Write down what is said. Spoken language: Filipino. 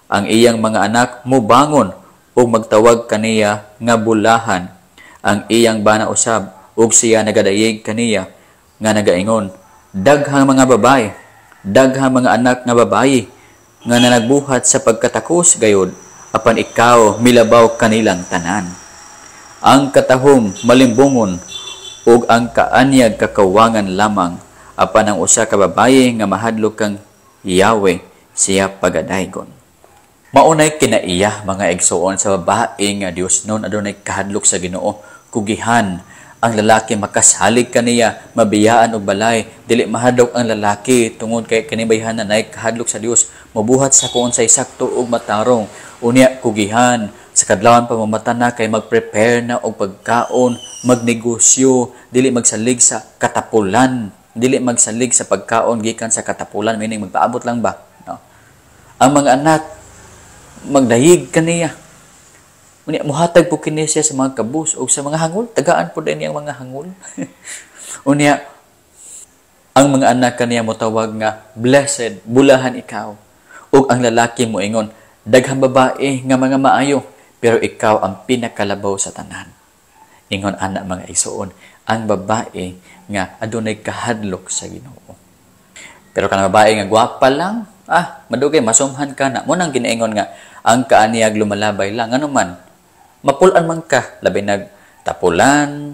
Ang iyang mga anak mubangon ug magtawag kaniya nga bulahan. Ang iyang bana usab ug siya nagadayeg kaniya nga nagaingon, daghang mga babae, daghang mga anak nga babayi nga nanagbuhat sa pagkatakos gayod, apan ikaw milabaw kanilang tanan. Ang katahom malimbungon ug ang kaanyag kakawangan lamang, apan ang usa ka babaye nga mahadlok kang Yahweh siya pagadaygon. Maunay kinaiya mga igsoon sa babae nga Dios noon adunay kahadlok sa Ginoo, kugihan ang lalaki makasalig kaniya, mabiyaan og balay, dili mahadlok ang lalaki tungod kay kani bayhanan nay kahadlok sa Dios, mabuhat sa kuon sa sakto ug matarong. Unya kugihan sa kadlawon pamamatan na kay mag-prepare na og pagkaon, magnegosyo, dili magsalig sa katapulan, dili magsalig sa pagkaon gikan sa katapulan, meaning magpaabot lang ba, no? Ang mga anak magdayig kaniya. Unya muhatag po kini siya sa mga kabus o sa mga hangul, tagaan po din yang mga hangul. Unya ang mga anak kaniya motawag nga blessed, bulahan ikaw. Ug ang lalaki mo ingon, daghang babae nga mga maayo, pero ikaw ang pinakalabaw sa tanan. Ingon ana mga igsoon, ang babae nga adunay kahadlok sa Ginoo. Pero kanang babae nga gwapa lang, madugay masumhan ka na. Mo nang ginaingon nga ang kaaniyag lumalabay lang, ano man, mapulan man ka, labi nag tapulan,